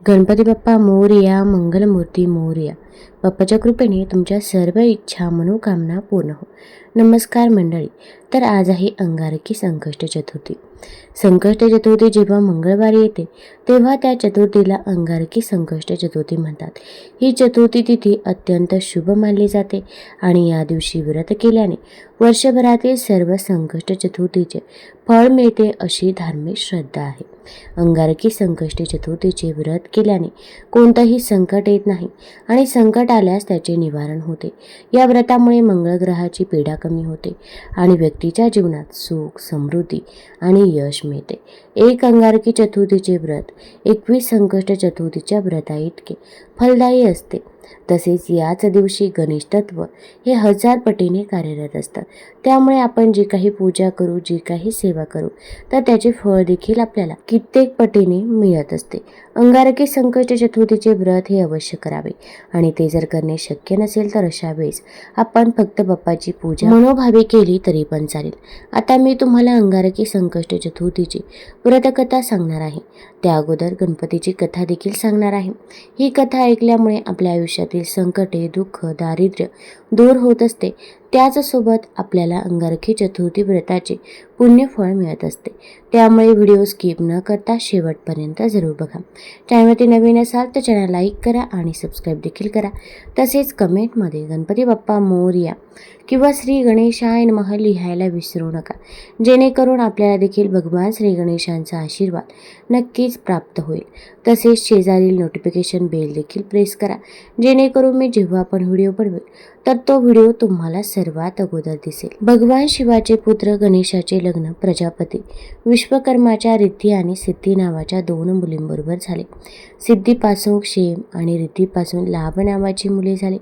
गणपती बाप्पा मोरया, मंगलमूर्ती मोरया. बाप्पाच्या कृपेने तुमच्या सर्व इच्छा मनोकामना पूर्ण हो. नमस्कार मंडळी. तर आज आहे अंगारकी संकष्ट चतुर्थी. संकष्ट चतुर्थी जेव्हा मंगळवारी येते तेव्हा त्या चतुर्थीला अंगारकी संकष्ट चतुर्थी म्हणतात. ही चतुर्थी तिथी अत्यंत शुभ मानली जाते आणि या दिवशी व्रत केल्याने वर्षभरातील सर्व संकष्ट चतुर्थीचे फळ मिळते अशी धार्मिक श्रद्धा आहे. अंगारकी संकष्ट चतुर्थीचे व्रत केल्याने कोणतंही संकट येत नाही आणि संकट आल्यास त्याचे निवारण होते. या व्रतामुळे मंगळ ग्रहाची पीडा कमी होते आणि व्यक्तीच्या जीवनात सुख, समृद्धी आणि यश मिळते. एक अंगारकी चतुर्थीचे व्रत 21 संकष्ट चतुर्थीच्या व्रताइतके फलदायी असते. तसेच याच दिवशी गणेश तत्व हे 1000 पटीने कार्यरत असतात. त्यामुळे आपण जी काही पूजा करू, जी काही सेवा करू तर त्याचे फळ देखील आपल्याला कित्येक पटीने मिळत असते. अंगारकी संकष्ट चतुर्थीचे व्रत हे अवश्य करावे आणि ते जर करणे शक्य नसेल तर अशा वेळेस आपण फक्त बाप्पाची पूजा मनोभावे केली तरी पण चालेल. आता मी तुम्हाला अंगारकी संकष्ट चतुर्थीची व्रतकथा सांगणार आहे. त्या अगोदर गणपतीची कथा देखील सांगणार आहे. ही कथा ऐकल्यामुळे आपल्या आयुष्यातील संकटे, दुःख, दारिद्र्य दूर होत असते. त्याचसोबत आपल्याला अंगारकी चतुर्थी व्रताचे पुण्यफळ मिळत असते. त्यामुळे व्हिडिओ स्किप न करता शेवटपर्यंत जरूर बघा. चॅनलवरती नवीन असाल तर चॅनल लाईक करा आणि सबस्क्राईब देखील करा. तसेच कमेंटमध्ये गणपती बाप्पा मोरया किंवा श्री गणेशाय नमः लिहायला विसरू नका, जेणेकरून आपल्याला देखील भगवान श्री गणेशांचा आशीर्वाद नक्कीच प्राप्त होईल. तसेच शेजारील नोटिफिकेशन बेल देखील प्रेस करा, जेणेकरून मी जेव्हा आपण व्हिडिओ बनवेल तर तो व्हिडिओ तुम्हाला सर्वात अगोदर दिसेल. भगवान शिवाचे पुत्र गणेशाचे लग्न प्रजापती विश्वकर्माच्या रिद्धी आणि सिद्धी नावाच्या 2 मुलींबरोबर झाले. सिद्धीपासून क्षेम आणि रिद्धीपासून लाभ नावाची मुले झाली.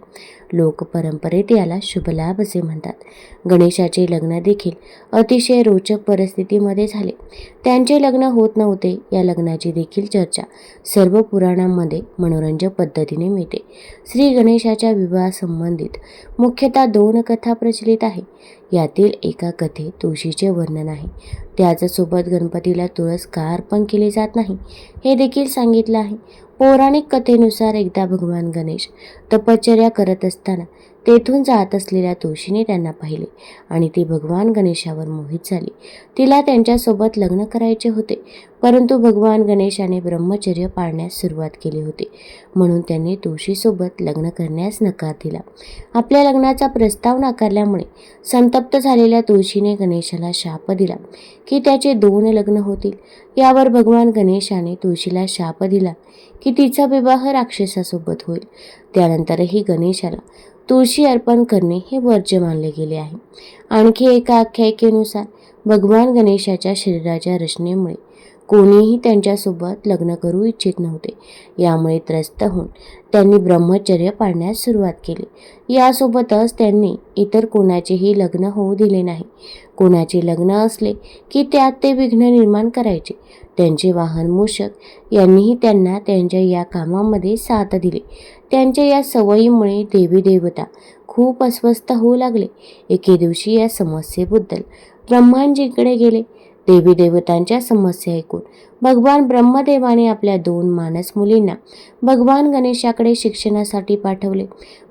लोक परंपरेत याला शुभलाभ असे म्हणतात. गणेशाचे लग्न देखील अतिशय रोचक परिस्थितीमध्ये झाले. त्यांचे लग्न होत नव्हते. या लग्नाची देखील चर्चा सर्व पुराणांमध्ये मनोरंजक पद्धतीने मिळते. श्री गणेशाच्या विवाहासंबंधित मुख्यतः 2 कथा प्रचलित आहे. यातील एका कथेत तुळशीचे वर्णन आहे. त्याचसोबत गणपतीला तुळस का अर्पण केले जात नाही हे देखील सांगितलं आहे. पौराणिक कथेनुसार एकदा भगवान गणेश तपश्चर्या करत असताना तेथून जात असलेल्या तुळशीने त्यांना पाहिले आणि ती भगवान गणेशावर मोहित झाली. तिला त्यांच्यासोबत लग्न करायचे होते, परंतु भगवान गणेशाने ब्रह्मचर्य पाळण्यास सुरुवात केली होती, म्हणून त्यांनी तुळशीसोबत लग्न करण्यास नकार दिला. आपल्या लग्नाचा प्रस्ताव नाकारल्यामुळे संतप्त झालेल्या तुळशीने गणेशाला शाप दिला की त्याचे 2 लग्न होतील. यावर भगवान गणेशाने तुळशीला शाप दिला की तिचा विवाह राक्षसासोबत होईल. त्यानंतरही गणेशाला तुळशी अर्पण करणे हे वर्ज्य मानले गेले आहे. आणखी एका आख्यायिकेनुसार भगवान गणेशाच्या शरीराच्या रचनेमुळे कोणीही त्यांच्यासोबत लग्न करू इच्छित नव्हते. यामुळे त्रस्त होऊन त्यांनी ब्रह्मचर्य पाळण्यास सुरुवात केली. यासोबतच त्यांनी इतर कोणाचेही लग्न होऊ दिले नाही. कोणाचे लग्न असले की त्यात ते विघ्न निर्माण करायचे. त्यांचे वाहन मूषक यांनीही त्यांना त्यांच्या या कामामध्ये साथ दिली. त्यांच्या या सवयीमुळे देवी देवता खूप अस्वस्थ होऊ लागले. एके दिवशी या समस्येबद्दल ब्रह्मांजीकडे गेले. देवी देवतांच्या समस्या ऐकून भगवान ब्रह्मदेवाने आपल्या 2 मानस मुलींना भगवान गणेशाकडे शिक्षणासाठी पाठवले.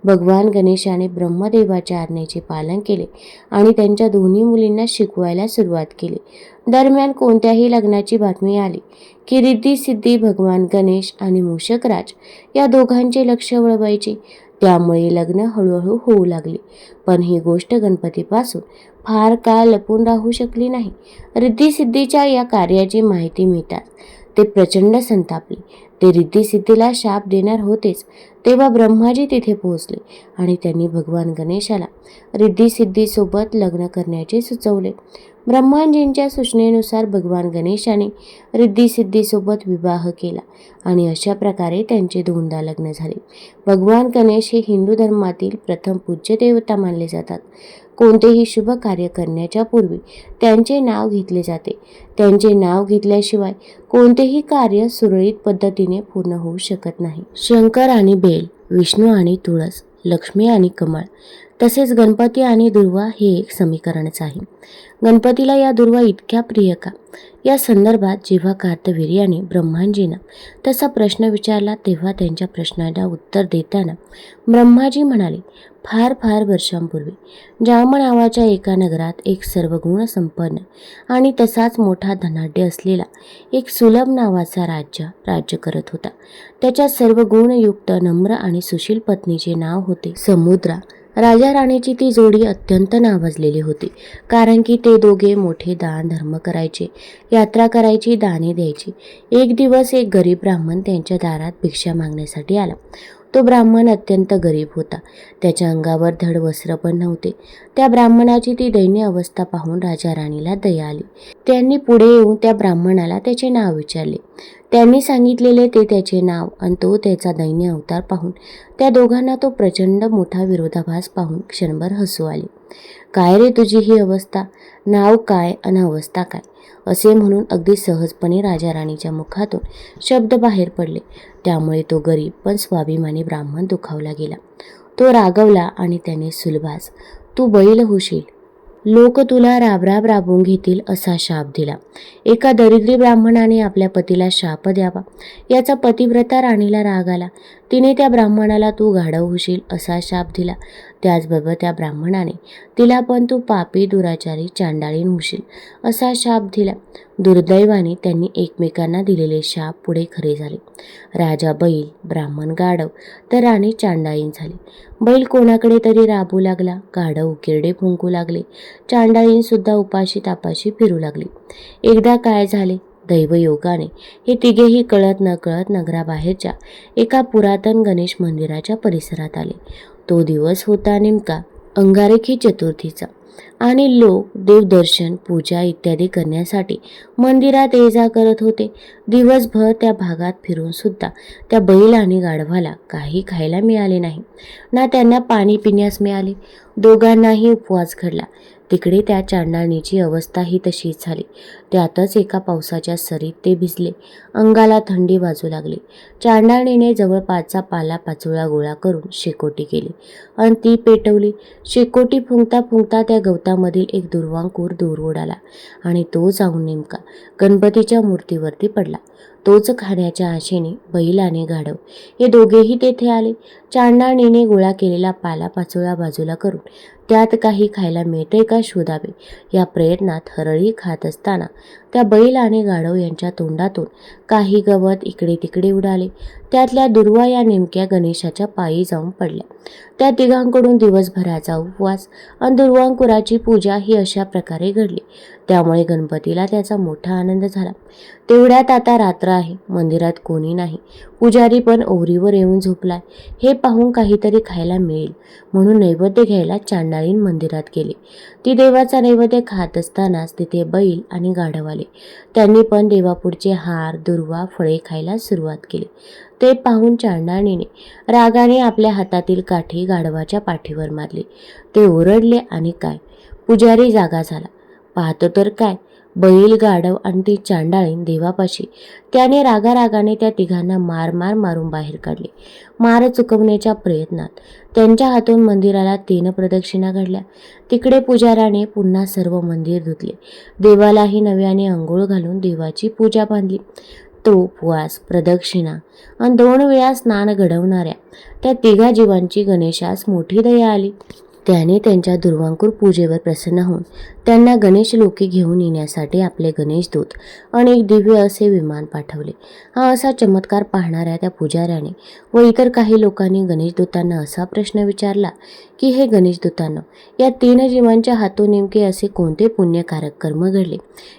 भगवान गणेशाने ब्रह्मदेवाच्या आज्ञेचे पालन केले आणि त्यांच्या दोन्ही मुलींना शिकवायला सुरुवात केली. दरम्यान कोणत्याही लग्नाची बातमी आली की रिद्धी सिद्धी भगवान गणेश आणि मूषकराज या दोघांचे लक्ष वळवायचे. त्यामुळे लग्न हळूहळू होऊ लागली. पण ही गोष्ट गणपतीपासून फार काळ लपून राहू शकली नाही. रिद्धी सिद्धीच्या या कार्याची माहिती मिळताच ते प्रचंड संतापले. ते रिद्धी सिद्धीला शाप देणार होतेच तेव्हा ब्रह्माजी तिथे पोहोचले आणि त्यांनी भगवान गणेशाला रिद्धी सिद्धीसोबत लग्न करण्याचे सुचवले. ब्रह्माजींच्या सूचनेनुसार भगवान गणेशाने रिद्धी सिद्धीसोबत विवाह केला आणि अशा प्रकारे त्यांचे 2दा लग्न झाले. भगवान गणेश हे हिंदू धर्मातील प्रथम पूज्य देवता मानले जातात. कोणतेही शुभ कार्य करण्याच्या पूर्वी त्यांचे नाव घेतले जाते. त्यांचे नाव घेतल्याशिवाय कोणतेही कार्य सुरळीत पद्धतीने पूर्ण होऊ शकत नाही. शंकर आणि बेल, विष्णू आणि तुळस, लक्ष्मी आणि कमळ, तसेच गणपती आणि दुर्वा हे एक समीकरणच आहे. गणपतीला या दुर्वा इतक्या प्रिय का? या संदर्भात जेव्हा कार्तवीर्याने ब्रह्माजींना तसा प्रश्न विचारला तेव्हा त्यांच्या प्रश्नाला उत्तर देताना ब्रह्माजी म्हणाले, फार फार वर्षांपूर्वी जाम नावाच्या एका नगरात एक सर्वगुण संपन्न आणि तसाच मोठा धनाढ्य असलेला एक सुलभ नावाचा राज्य करत होता. त्याच्या सर्व गुणयुक्त नम्र आणि सुशील पत्नीचे नाव होते समुद्रा. राजा राणीची ती जोडी अत्यंत नावाजलेली होती, कारण की ते दोघे मोठे दान धर्म करायचे, यात्रा करायची, दाने द्यायची. एक दिवस एक गरीब ब्राह्मण त्यांच्या दारात भिक्षा मागण्यासाठी आला. तो ब्राह्मण अत्यंत गरीब होता. त्याच्या अंगावर धड वस्त्र पण नव्हते. त्या ब्राह्मणाची ती दयनीय अवस्था पाहून राजा राणीला दया आली. त्यांनी पुढे येऊन त्या ब्राह्मणाला त्याचे नाव विचारले. त्यांनी सांगितलेले ते त्याचे नाव आणि तो त्याचा दयनीय अवतार पाहून त्या दोघांना तो प्रचंड मोठा विरोधाभास पाहून क्षणभर हसू आले. काय रे तुझी ही अवस्था? नाव काय आणि अवस्था काय? असे म्हणून अगदी सहजपणे राजा राणीच्या मुखातून शब्द बाहेर पडले. त्यामुळे तो गरीब पण स्वाभिमानी ब्राह्मण दुखावला गेला. तो रागवला आणि त्याने सुलभास, तू बैल होशील, लोक तुला राबराब राबवून घेतील असा शाप दिला. एका दरिद्री ब्राह्मणाने आपल्या पतीला शाप द्यावा याचा पतिव्रता राणीला राग आला. तिने त्या ब्राह्मणाला तू गाढव होशील असा शाप दिला. त्याचबरोबर त्या ब्राह्मणाने तिला पण तू पापी, दुराचारी, चांडाळीण होशील असा शाप दिला. दुर्दैवाने त्यांनी एकमेकांना दिलेले शाप पुढे खरे झाले. राजा बैल, ब्राह्मण गाढव तर राणी चांडाळीण झाली. बैल कोणाकडे तरी राबू लागला, गाढव उकिरडे फुंकू लागले, चांडाळीण सुद्धा उपाशी तापाशी फिरू लागली. एकदा काय झाले, दैवयोगाने हे तिघेही कळत न कळत नगराबाहेरच्या एका पुरातन गणेश मंदिराच्या परिसरात आले. तो दिवस होता नेमका अंगारकी चतुर्थीचा आणि लोक देवदर्शन, पूजा इत्यादी करण्यासाठी मंदिरात ये जा करत होते. दिवसभर त्या भागात फिरून सुद्धा त्या बैल आणि गाढवाला काही खायला मिळाले नाही, ना त्यांना पाणी पिण्यास मिळाले. दोघांनाही उपवास घडला. तिकडे त्या चांडाळणीची अवस्थाही तशीच झाली. त्यातच एका पावसाच्या सरीत ते भिजले. अंगाला थंडी वाजू लागली. चांडाळणीने जवळपासचा पालापाचोळा गोळा करून शेकोटी केली आणि ती पेटवली. शेकोटी फुंकता फुंकता त्या गवतामधील एक दुर्वांकूर दूर उडाला आणि तो जाऊन नेमका गणपतीच्या मूर्तीवरती पडला. तोच खाण्याच्या आशेने बैल आणि गाढव हे दोघेही तेथे आले. चांडाळणीने गोळा केलेला पालापाचोळा बाजूला करून त्यात काही खायला मिळते का शोधावे या प्रयत्नात हरळी खात असताना त्या बैल आणि गाढव यांच्या तोंडातून काही गवत इकडे तिकडे उडाले. त्यातल्या दुर्वा या नेमक्या गणेशाच्या पायी जाऊन पडल्या. त्या तिघांकडून दिवसभराचा उपवास आणि दुर्वांकुराची पूजा ही अशा प्रकारे घडली. त्यामुळे गणपतीला त्याचा मोठा आनंद झाला. तेवढ्यात आता रात्र आहे, मंदिरात कोणी नाही, पुजारी पण ओहरीवर येऊन झोपलाय. हे पाहून काहीतरी खायला मिळेल म्हणून नैवेद्य घ्यायला चांडाळीण मंदिरात गेली. ती देवाचा नैवेद्य खात असतानाच तिथे बैल आणि गाढव आले. त्यांनी पण देवापुढचे हार, दुर्वा, फळे खायला सुरुवात केली. ते पाहून चांडाळीने रागाने आपल्या हातातील काठी गाढवाच्या पाठीवर मारली. ते ओरडले आणि काय, पुजारी जागा झाला. पाहतो तर काय, बैल, गाढव आणि ती चांडाळीण देवापाशी. त्याने रागारागाने त्या तिघांना मार मारून बाहेर काढले. मार चुकवण्याच्या प्रयत्नात त्यांच्या हातून मंदिराला 3 प्रदक्षिणा घडल्या. तिकडे पुजाऱ्याने पुन्हा सर्व मंदिर धुतले. देवालाही नव्याने अंघोळ घालून देवाची पूजा बांधली. तो उपवास, प्रदक्षिणा आणि 2 वेळा स्नान घडवणाऱ्या त्या तिघा जीवांची गणेशास मोठी दया आली. त्याने त्यांच्या दुर्वांकूर पूजेवर प्रसन्न होऊन त्यांना गणेश लोकी घेऊन येण्यासाठी आपले गणेशदूत आणि एक दिव्य असे विमान पाठवले. हा असा चमत्कार पाहणाऱ्या त्या पुजाऱ्याने व इतर काही लोकांनी गणेशदूतांना असा प्रश्न विचारला की हे गणेशदूतांनो, या 3 जीवांच्या हातून नेमके असे कोणते पुण्यकारक कर्म घडले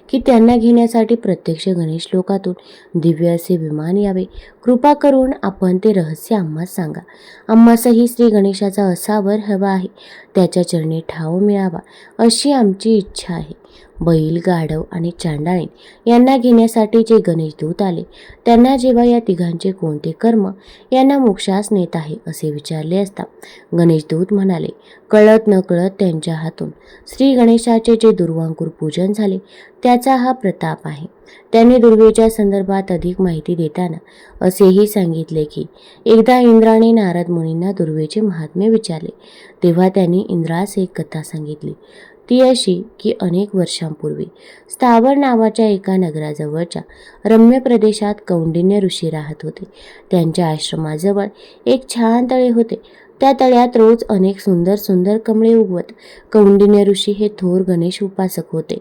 की त्यांना घेण्यासाठी प्रत्यक्ष गणेश लोकातून दिव्य असे विमान यावे? कृपा करून आपण ते रहस्य आम्हास सांगा. आम्हासही श्री गणेशाचा असा वर हवा आहे, त्याच्या चरणी ठाव मिळावा अशी आमची इच्छा आहे. बैल, गाढव आणि चांडाळीण यांना घेण्यासाठी जे गणेश दूत आले त्यांना जेव्हा या तिघांचे कोणते कर्म यांना मोक्षास नेत आहे असे विचारले असता गणेश दूत म्हणाले, कळत न कळत त्यांच्या हातून श्री गणेशाचे जे दुर्वांकुर पूजन झाले त्याचा हा प्रताप आहे. त्यांनी दुर्वेच्या संदर्भात अधिक माहिती देताना असेही सांगितले की एकदा इंद्राने नारद मुनींना दुर्वेचे महात्म्य विचारले तेव्हा त्यांनी इंद्रास एक कथा सांगितली. ती अशी की अनेक वर्षांपूर्वी स्थावर नावाच्या एका नगराजवळच्या रम्य प्रदेशात कौंडिन्य ऋषी राहत होते. त्यांच्या आश्रमाजवळ एक छान तळे होते. त्या तळ्यात रोज अनेक सुंदर सुंदर कमळे उगवत. कौंडिन्य ऋषी हे थोर गणेश उपासक होते.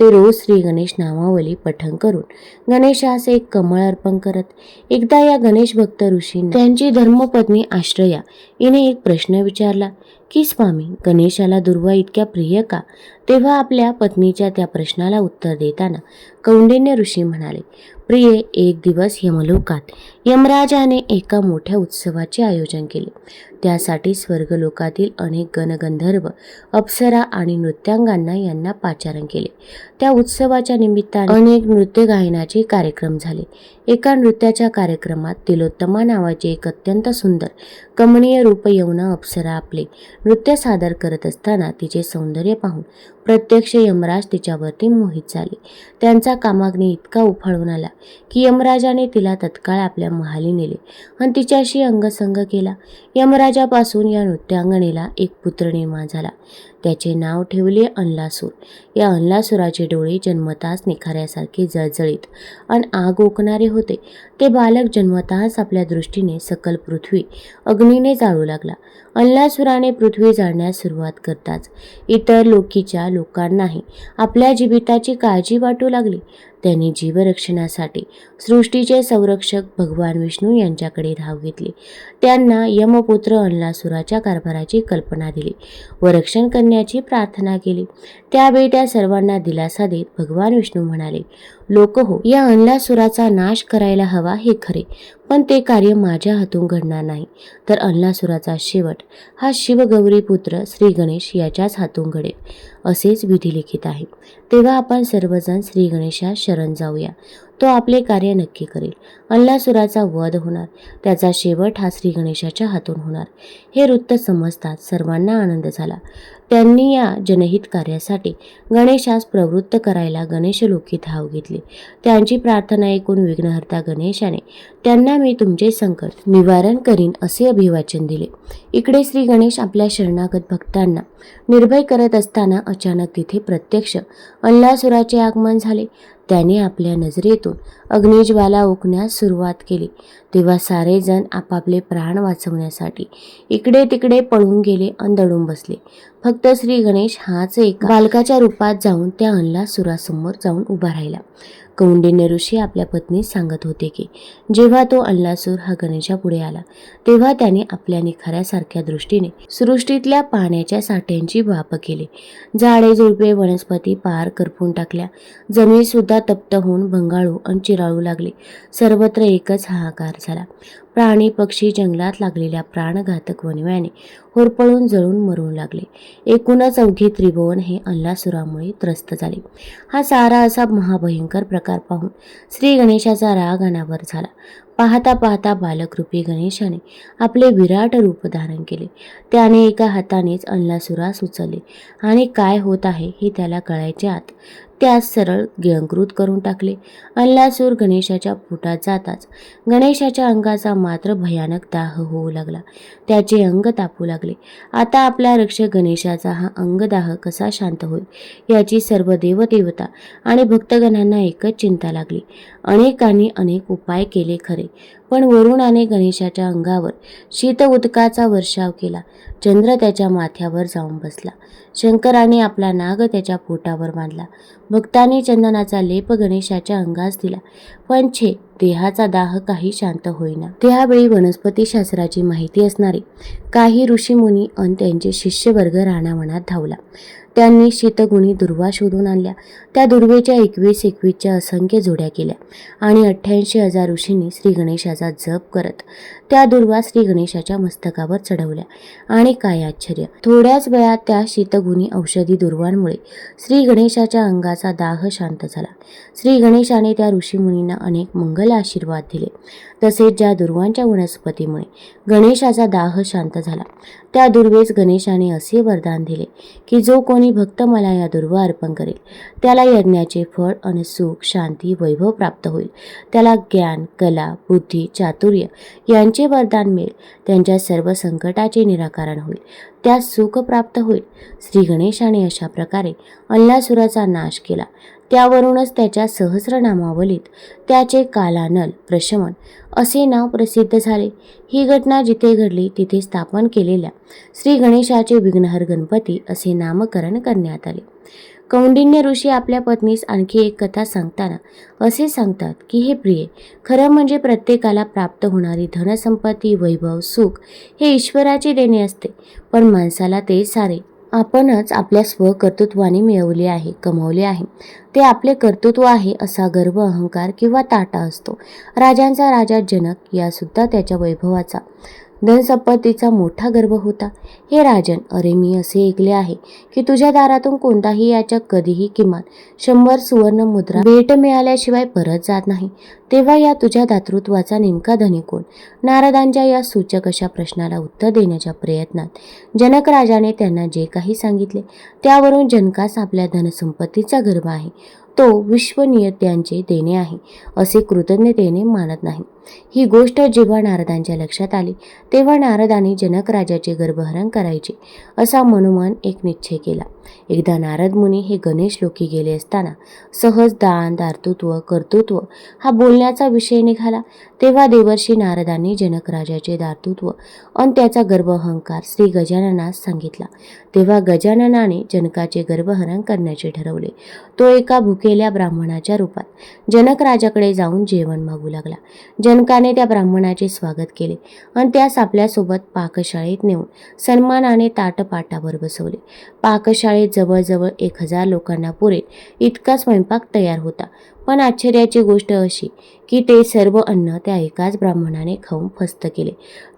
ते रोज श्री गणेश नामावली पठण करून गणेशास एक कमळ अर्पण करत. एकदा या गणेश भक्त ऋषींना त्यांची धर्मपत्नी आश्रया हिने एक प्रश्न विचारला की स्वामी, गणेशाला दुर्वा इतक्या प्रिय का? तेव्हा आपल्या पत्नीच्या त्या प्रश्नाला उत्तर देताना कौंडिन्य ऋषी म्हणाले, प्रिये, एक दिवस यमलोकात यमराजाने एका मोठ्या उत्सवाचे आयोजन केले. त्यासाठी स्वर्गलोकातील अनेक गणगंधर्व, अप्सरा आणि नृत्यांगांना यांना पाचारण केले. त्या उत्सवाच्या निमित्ताने अनेक नृत्य गायनाचे कार्यक्रम झाले. एका नृत्याच्या कार्यक्रमात तिलोत्तमा नावाची एक अत्यंत सुंदर कमनीय रूप यवना अप्सरा आपले नृत्य सादर करत असताना तिचे सौंदर्य पाहून प्रत्यक्ष यमराज तिच्यावरती मोहित झाले. त्यांचा कामाग्नी इतका उफाळून आला की यमराजाने तिला तत्काळ आपल्या महाली नेले आणि तिच्याशी अंगसंग केला. यमराजापासून या नृत्यांगणीला एक पुत्र निर्माण झाला. त्याचे नाव ठेवले अनलासूर. या अनलासुराचे डोळे जन्मताच निखाऱ्यासारखे जळजळीत आणि आग ओकणारे होते. ते बालक जन्मताच आपल्या दृष्टीने सकल पृथ्वी अग्नीने जाळू लागला. अनलासुराने पृथ्वी जाळण्यास सुरुवात करताच इतर लोकीच्या लोकांनाही आपल्या जीविताची काळजी वाटू लागली. त्यांनी जीवरक्षणासाठी सृष्टीचे संरक्षक भगवान विष्णू यांच्याकडे धाव घेतली. त्यांना यमपुत्र अनलासुराच्या कारभाराची कल्पना दिली व रक्षण करण्याची प्रार्थना केली. त्यावेळी त्या सर्वांना दिलासा देत भगवान विष्णू म्हणाले, लोक हो, या अनलासुराचा नाश करायला हवा हे खरे, पण ते कार्य माझ्या हातून घडणार नाही, तर अनलासुराचा शेवट हा शिवगौरी पुत्र श्री गणेश याच्याच हातून घडेल असेच विधी लिखित आहे. तेव्हा आपण सर्वजण श्री गणेशास शरण जाऊया. तो आपले कार्य नक्की करेल. अनलासुराचा वध होणार. त्याचा शेवट हा श्री गणेशाच्या हातून होणार. हे वृत्त समजताच सर्वांना आनंद झाला. त्यांनी या जनहित कार्यासाठी गणेशास प्रवृत्त करायला गणेशलोकी धाव घेतली. त्यांची प्रार्थना ऐकून विघ्नहर्ता गणेशाने त्यांना मी तुमचे संकट निवारण करीन असे अभिवाचन दिले. इकडे श्री गणेश आपल्या शरणागत भक्तांना निर्भय करत असताना अचानक तिथे प्रत्यक्ष अनलासुराचे आगमन झाले. त्याने आपल्या नजरेतून अग्निज्वाला ओकण्यास सुरुवात केली. तेव्हा सारेजण आपापले प्राण वाचवण्यासाठी इकडे तिकडे पळून गेले आणि दडून बसले. फक्त श्री गणेश हाच एका बालकाच्या रूपात जाऊन त्या अनलासुरासमोर जाऊन उभा राहिला. कौंडिन्य ऋषी आपल्या पत्नीस सांगत होते की जेव्हा तो अनलासूर हा गणेशापुढे आला तेव्हा त्याने आपल्या निखाऱ्यासारख्या दृष्टीने सृष्टीतल्या पाण्याच्या साठ्यांची वाप केली. झाडे झुडपे वनस्पती पार करपून टाकल्या. जमीन सुद्धा तप्त होऊन भंगाळू आणि चिराळू लागली. सर्वत्र एकच हाहाकार झाला. प्राणी पक्षी जंगलात लागलेल्या प्राणघातक वणव्याने होरपळून जळून मरून लागले. एकूणच अवघे त्रिभुवन हे अनलासुरामुळे त्रस्त झाले. हा सारा असा महाभयंकर प्रकार पाहून श्री गणेशाचा राग अनावर झाला. पाहता पाहता बालकरूपी गणेशाने आपले विराट रूप धारण केले. त्याने एका हातानेच अनलासुरास उचलले आणि काय होत आहे हे त्याला कळायच्या आत त्यास सरळ गिळंकृत करून टाकले. अनलासूर गणेशाच्या पोटात जाताच गणेशाच्या अंगाचा मात्र भयानक दाह होऊ लागला. त्याचे अंग तापू लागले. आता आपला रक्षक गणेशाचा हा अंगदाह कसा शांत होईल याची सर्व देवदेवता आणि भक्तगणांना एकच चिंता लागली. अनेकांनी अनेक उपाय केले खरे, पण वरुणाने गणेशाच्या अंगावर शीत उदकाचा वर्षाव केला. चंद्र त्याच्या माथ्यावर जाऊन बसला. शंकराने आपला नाग त्याच्या पोटावर बांधला. भक्तांनी चंदनाचा लेप गणेशाच्या अंगास दिला, पण छे, देहाचा दाह काही शांत होईना. त्यावेळी वनस्पतीशास्त्राची माहिती असणारे काही ऋषीमुनी आणि त्यांचे शिष्यवर्ग रानावनात धावला. त्यांनी शीतगुणी दुर्वा शोधून आणल्या. त्या दुर्वेच्या 21-21च्या असंख्य जोड्या केल्या आणि 88,000 ऋषींनी श्री गणेशाचा जप करत त्या दुर्वा श्री गणेशाच्या मस्तकावर चढवल्या. आणि काय आश्चर्य, थोड्याच वेळात त्या शीतगुणी औषधी दुर्वांमुळे श्री गणेशाच्या अंगाचा दाह शांत झाला. श्री गणेशाने त्या ऋषीमुनींना अनेक मंगल आशीर्वाद दिले. तसेच ज्या दुर्वांच्या वनस्पतीमुळे गणेशाचा दाह शांत झाला त्या दुर्वेस गणेशाने असे वरदान दिले की जो कोणी भक्त मला या दुर्वा अर्पण करेल त्याला यज्ञाचे फळ आणि सुख, शांती, वैभव प्राप्त होईल. त्याला ज्ञान, कला, बुद्धी, चातुर्य यांचे वरदान मिळेल. त्यांच्या सर्व संकटाचे निराकरण होईल. त्यास सुख प्राप्त होईल. श्री गणेशाने अशा प्रकारे अल्लासुराचा नाश केला. त्यावरूनच त्याच्या सहस्रनामावलीत त्याचे कालानल प्रशमन असे नाव प्रसिद्ध झाले. ही घटना जिथे घडली तिथे स्थापन केलेल्या श्री गणेशाचे विघ्नहर गणपती असे नामकरण करण्यात आले. कौंडिन्य ऋषी आपल्या पत्नीस आणखी एक कथा सांगताना असे सांगतात की हे प्रिये, खरं म्हणजे प्रत्येकाला प्राप्त होणारी धनसंपत्ती, वैभव, सुख हे ईश्वराची देणे असते. पण माणसाला ते सारे आपणच आपल्या स्वकर्तृत्वाने मिळवले आहे, कमवले आहे. ते आपले कर्तृत्व आहे असा गर्व, अहंकार किंवा ताटा असतो. राजांचा राजा जनक यासुद्धा त्याच्या वैभवाचा, धनसंपत्तीचा मोठा गर्व होता. हे राजन, अरे मी असे ऐकले आहे की तुझ्या दारातून कोणताही याचक कधीही किमान 100 सुवर्ण मुद्रा भेट मिळाल्याशिवाय परत जात नाही. तेव्हा या तुझ्या दातृत्वाचा नेमका धनी कोण? नारदांच्या या सूचक अशा प्रश्नाला उत्तर देण्याच्या प्रयत्नात जनक राजाने त्यांना जे काही सांगितले त्यावरून जनकास आपल्या धनसंपत्तीचा गर्व आहे. तो विश्वनियत्यांचे देणे आहे असे कृतज्ञतेने मानत नाही. ही गोष्ट जेव्हा नारदांच्या लक्षात आली तेव्हा नारदांनी जनक राजाचे गर्भहरण करायचे असा मनोमन एक निश्चय केला. एकदा नारद मुनी हे गणेश लोकी गेले असताना सहज दान, दातृत्व, कर्तृत्व हा बोलण्याचा विषय निघाला. तेव्हा देवर्षी नारदांनी जनक राजाचे दातृत्व आणि त्याचा गर्भ अहंकार श्री गजाननास सांगितला. तेव्हा गजाननाने जनकाचे गर्भहरण करण्याचे ठरवले. तो एका भुकेल्या ब्राह्मणाच्या रूपात जनक राजाकडे जाऊन जेवण मागू लागला. जनकाने त्या ब्राह्मणाचे स्वागत केले आणि त्यास आपल्यासोबत पाकशाळेत नेऊन सन्मानाने ताटपाटावर बसवले. पाकशाळेत जवळजवळ 1000 लोकांना पुरेल इतका स्वयंपाक तयार होता. पण आश्चर्याची गोष्ट अशी की ते सर्व अन्न त्या एकाच ब्राह्मणाने खाऊन फस्त केले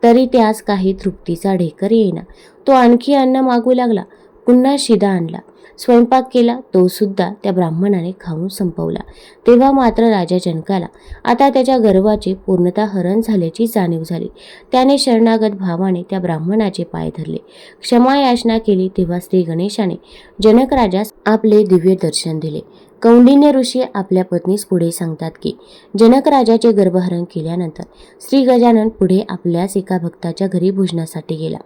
तरी त्यास काही तृप्तीचा ढेकर येईना. तो आणखी अन्न मागू लागला. पुन्हा शिदा आणला, स्वयंपाक केला, तो सुद्धा त्या ब्राह्मणाने खाऊन संपवला. तेव्हा मात्र राजा जनकाला आता त्याच्या गर्वाचे पूर्णतः हरण झाल्याची जाणीव झाली. त्याने शरणागत भावाने त्या ब्राह्मणाचे पाय धरले, क्षमा याचना केली. तेव्हा श्री गणेशाने जनक राजास आपले दिव्य दर्शन दिले. कौंडिन्य ऋषी आपल्या पत्नीस पुढे सांगतात की जनक राजाचे गर्भहरण केल्यानंतर श्री गजानन पुढे आपल्याच एका भक्ताच्या घरी भोजनासाठी गेला.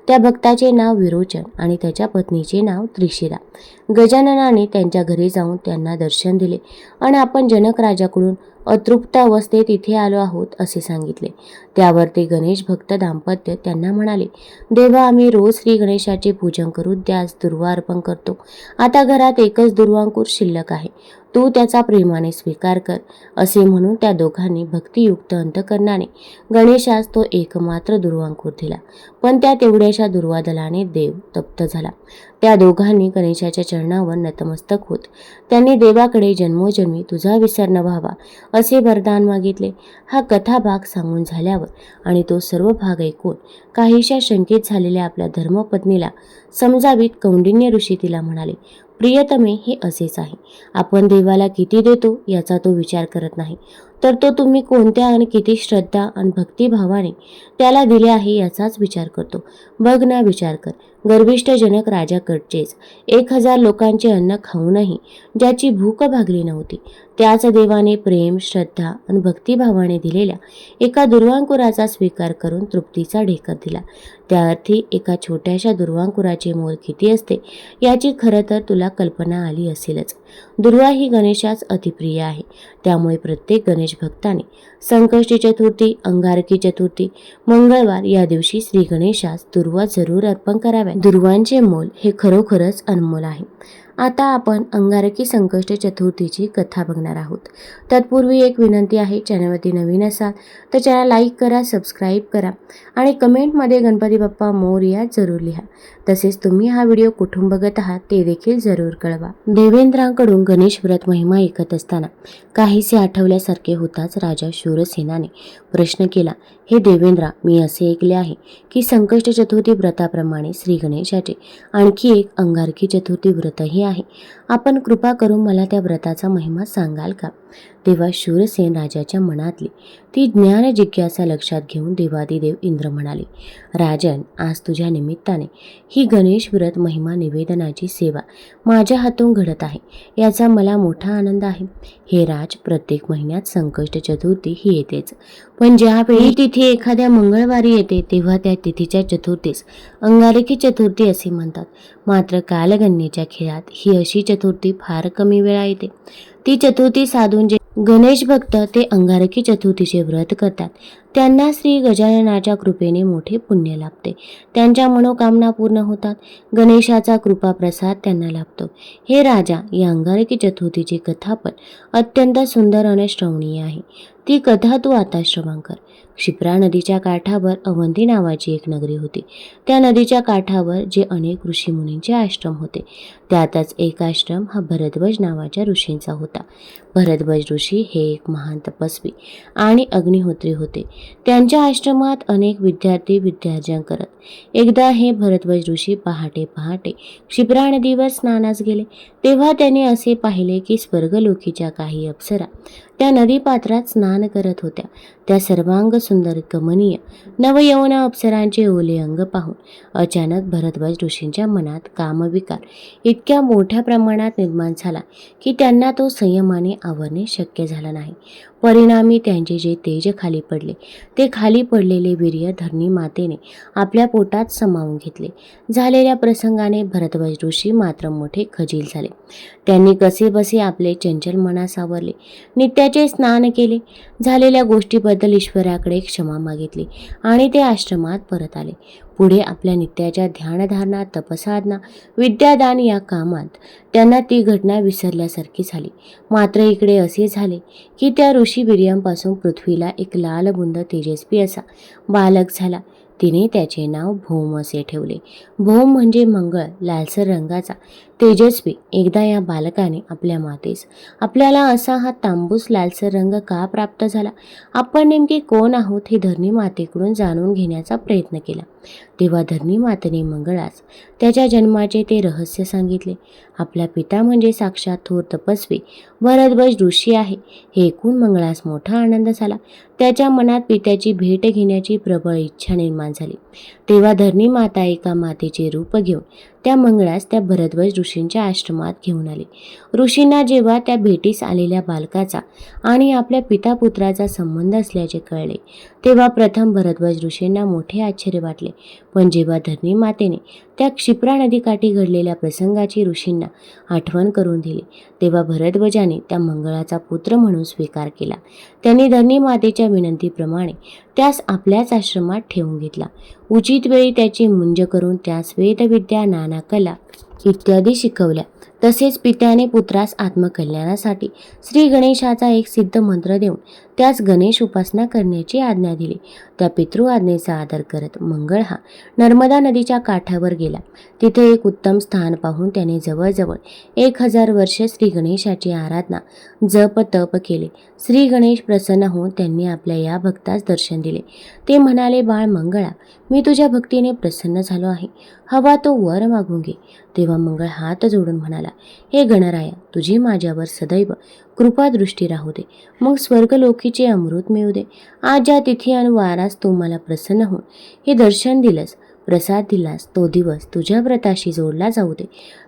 त्या भक्ताचे नाव विरोचन आणि त्याच्या पत्नीचे नाव त्रिशिरा. गजाननाने त्यांच्या घरी जाऊन त्यांना दर्शन दिले आणि आपण जनक राजाकडून अतृप्त अवस्थेत इथे आलो आहोत असे सांगितले. त्यावर ते गणेश भक्त दाम्पत्य त्यांना म्हणाले, देवा, आम्ही रोज श्री गणेशाचे पूजन करून त्यास दुर्वा अर्पण करतो. आता घरात एकच दुर्वांकुर शिल्लक आहे, तू त्याचा प्रेमाने स्वीकार कर. असे म्हणून त्या दोघांनी भक्तियुक्त अंतकरणाने गणेशास तो एकमात्र दुर्वांकुर दिला. पण त्या तेवढ्याशा दुर्वादलाने देव तप्त झाला. त्या दोघांनी गणेशाच्या चरणावर नतमस्तक होत त्यांनी देवाकडे जन्मोजन्मी तुझा विसर न व्हावा असे वरदान मागितले. हा कथाभाग सांगून झाल्यावर आणि तो सर्व भाग ऐकून काहीशा शंकित झालेल्या आपल्या धर्मपत्नीला समजावीत कौंडिन्य ऋषी तिला म्हणाले, प्रियतमे, हे असेच आहे. आपण देवाला किती देतो याचा तो विचार करत नाही, तर तो तुम्ही कोणत्या आणि किती श्रद्धा आणि भक्तिभावाने त्याला दिले आहे याचाच विचार करतो. बघ ना, विचार कर. गर्विष्ठ जनक राजाकडचेच 1000 लोकांचे अन्न खाऊनही ज्याची भूक भागली नव्हती त्याच देवाने प्रेम, श्रद्धा आणि भक्तिभावाने दिलेल्या एका दुर्वांकुराचा स्वीकार करून तृप्तीचा ढेकर दिला. त्या अर्थी एका छोट्याशा दुर्वांकुराचे मोल किती असते याची खरं तर तुला कल्पना आली असेलच. दुर्वा ही गणेशास अतिप्रिय आहे. त्यामुळे प्रत्येक गणेश भक्ताने संकष्टी चतुर्थी, अंगारकी चतुर्थी, मंगळवार या दिवशी श्री गणेशास दुर्वा जरूर अर्पण कराव्या. दुर्वांचे मोल हे खरोखरच अनमोल आहे. आता आपण अंगारकी संकष्ट चतुर्थीची कथा बघणार आहोत. तत्पूर्वी एक विनंती आहे, चॅनलवरती नवीन असाल तर चॅनल लाईक करा, सबस्क्राईब करा आणि कमेंटमध्ये गणपती बाप्पा मोरया जरूर लिहा. तसेच तुम्ही हा व्हिडिओ कुठून बघत आहात ते देखील जरूर कळवा. देवेंद्रांकडून गणेश व्रत महिमा ऐकत असताना काहीसे आठवल्यासारखे होताच राजा शूरसेनाने प्रश्न केला, हे देवेंद्रा, मी असे ऐकले आहे की संकष्ट चतुर्थी व्रताप्रमाणे श्री गणेशाचे आणखी एक अंगारकी चतुर्थी व्रतही आहे. आपण कृपा करून मला त्या व्रताचा महिमा सांगाल का? तेव्हा शूरसेन राजाच्या मनातली ती ज्ञान जिज्ञासा लक्षात घेऊन देवादिदेव इंद्र म्हणाले, राजन, आज तुझ्या निमित्ताने ही गणेश व्रत महिमा निवेदनाची सेवा माझ्या हातून घडत आहे. याचा मला मोठा आनंद आहे. हे राज, प्रत्येक महिन्यात संकष्ट चतुर्थी ही येतेच, पण ज्यावेळी तिथी एखाद्या मंगळवारी येते तेव्हा त्या तिथीच्या चतुर्थीस अंगारकी चतुर्थी असे म्हणतात. मात्र कालगणनेच्या खेळात ही अशी चतुर्थी फार कमी वेळा येते. ती चतुर्थी साधून जे गणेश भक्त ते अंगारकी चतुर्थीचे व्रत करतात त्यांना श्री गजाननाच्या कृपेने मोठे पुण्य लाभते. त्यांच्या मनोकामना पूर्ण होतात. गणेशाचा कृपा प्रसाद त्यांना लाभतो. हे राजा, या अंगारकी चतुर्थीची कथा पण अत्यंत सुंदर आणि श्रवणीय आहे. ती कथा तू आता श्रवण कर. क्षिप्रा नदीच्या काठावर अवंती नावाची एक नगरी होती. त्या नदीच्या काठावर जे अनेक ऋषीमुनींचे आश्रम होते त्यातच एक आश्रम हा भरद्वाज नावाच्या ऋषींचा होता. भरद्वाज ऋषी हे एक महान तपस्वी आणि अग्निहोत्री होते. त्यांच्या आश्रमात अनेक विद्यार्थी विद्यार्जन करत. एकदा हे भरद्वाज ऋषी पहाटे पहाटे क्षिप्रा नदीवर स्नानास गेले. तेव्हा त्याने असे पाहिले की स्वर्गलोकीच्या काही अप्सरा त्या नदीपात्रात स्नान करत होत्या. त्या सर्वांग सुंदर कमनीय नवयौवन अप्सरांचे ओले अंग पाहून अचानक भरद्वाज ऋषींच्या मनात कामविकार इतक्या मोठ्या प्रमाणात निर्माण झाला की त्यांना तो संयमाने आवरणे शक्य झालं नाही. परिणामी त्यांचे जे तेज खाली पडले ते खाली पडलेले वीर्य धरणी मातेने आपल्या पोटात समावून घेतले. झालेल्या प्रसंगाने भरद्वाज ऋषी मात्र मोठे खजील झाले. त्यांनी कसेबसे आपले चंचल मनास आवरले, नित्याचे स्नान केले, झालेल्या गोष्टीबद्दल ईश्वराकडे क्षमा मागितली आणि ते आश्रमात परत आले. पुढे आपल्या नित्याच्या ध्यानधारणा, तपसाधना, विद्यादान या कामात त्यांना ती घटना विसरल्यासारखी झाली. मात्र इकडे असे झाले की त्या ऋषी वीर्यांपासून पृथ्वीला एक लालबुंद तेजस्वी असा बालक झाला. तिने त्याचे नाव भौम असे ठेवले. भौम म्हणजे मंगळ, लालसर रंगाचा, तेजस्वी. एकदा या बालकाने आपल्या मातेस, आपल्याला असा हा तांबूस लालसर रंग का प्राप्त झाला, आपण नेमके कोण आहोत हे धरणी मातेकडून जाणून घेण्याचा प्रयत्न केला. तेव्हा धरणी मातेने मंगळास त्याच्या जन्माचे ते रहस्य सांगितले. आपला पिता म्हणजे साक्षात थोर तपस्वी भरद्वाज ऋषी आहे हे ऐकून मंगळास मोठा आनंद झाला. त्याच्या मनात पित्याची भेट घेण्याची प्रबळ इच्छा निर्माण झाली. तेव्हा धरणी माता एका मातेचे रूप घेऊन त्या मंगळास त्या भरद्वाज ऋषींच्या आश्रमात घेऊन आली. ऋषींना जेव्हा त्या भेटीस आलेल्या बालकाचा आणि आपल्या पितापुत्राचा संबंध असल्याचे कळले तेव्हा प्रथम भरद्वाज ऋषींना मोठे आश्चर्य वाटले. पण जेव्हा धरणी मातेने त्या क्षिप्रा नदीकाठी घडलेल्या प्रसंगाची ऋषींना आठवण करून दिली तेव्हा भरद्वाजाने त्या मंगळाचा पुत्र म्हणून स्वीकार केला. त्यांनी धरणी मातेच्या विनंतीप्रमाणे त्यास आपल्याच आश्रमात ठेवून घेतला. उचित वेळी त्याची मुंज करून त्यास वेदविद्या, नाना कला इत्यादी शिकवल्या. तसेच पित्याने पुत्रास आत्मकल्याणासाठी श्री गणेशाचा एक सिद्ध मंत्र देऊन त्यास गणेश उपासना करण्याची आज्ञा दिली. त्या पितृ आज्ञेचा आदर करत मंगळ हा नर्मदा नदीच्या काठावर गेला. तिथे एक उत्तम स्थान पाहून त्याने जवळजवळ 1000 वर्ष श्री गणेशाची आराधना, जप, तप केले. श्री गणेश प्रसन्न होऊन त्यांनी आपल्या या भक्तास दर्शन दिले. ते म्हणाले, बाळ मंगळा, मी तुझ्या भक्तीने प्रसन्न झालो आहे. हवा तो वर मागून घे. तेव्हा मंगळ हात जोडून म्हणाला, हे गणराया, तुझी माझ्यावर सदैव कृपादृष्टी राहू दे. मग स्वर्गलोकीचे अमृत मिळू दे. आज ज्या तिथी आणि वारास तू मला प्रसन्न होऊन हे दर्शन दिलंस, प्रसाद दिलास, तो दिवस तुझ्या व्रताशी जोडला जाऊ दे.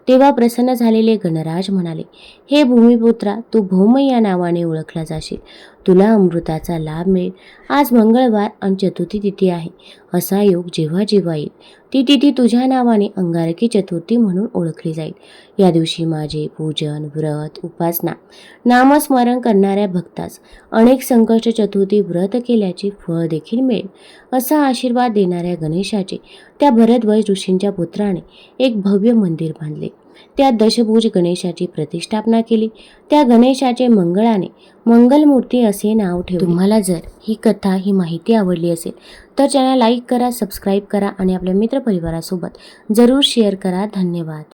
तेव्हा प्रसन्न झालेले गणराज म्हणाले, हे भूमिपुत्रा, तू भौम या नावाने ओळखला जाशील. तुला अमृताचा लाभ मिळेल. आज मंगळवार आणि चतुर्थी तिथी आहे. असा योग जेव्हा जेव्हा येईल ती तिथी तुझ्या नावाने अंगारकी चतुर्थी म्हणून ओळखली जाईल. या दिवशी माझे पूजन, व्रत, उपासना, नामस्मरण करणाऱ्या भक्तास अनेक संकष्ट चतुर्थी व्रत केल्याचे फळ देखील मिळेल. असा आशीर्वाद देणाऱ्या गणेशाचे त्या भरद्वाज ऋषींच्या पुत्राने एक भव्य मंदिर बांधले. त्या दशभुज गणेशाची प्रतिष्ठापना केली. त्या गणेशाचे मंगळाने मंगलमूर्ती असे नाव ठेवले. तुम्हाला जर ही कथा, ही माहिती आवडली असेल तर चॅनल लाईक करा, सबस्क्राईब करा आणि आपल्या मित्रपरिवारासोबत जरूर शेअर करा. धन्यवाद.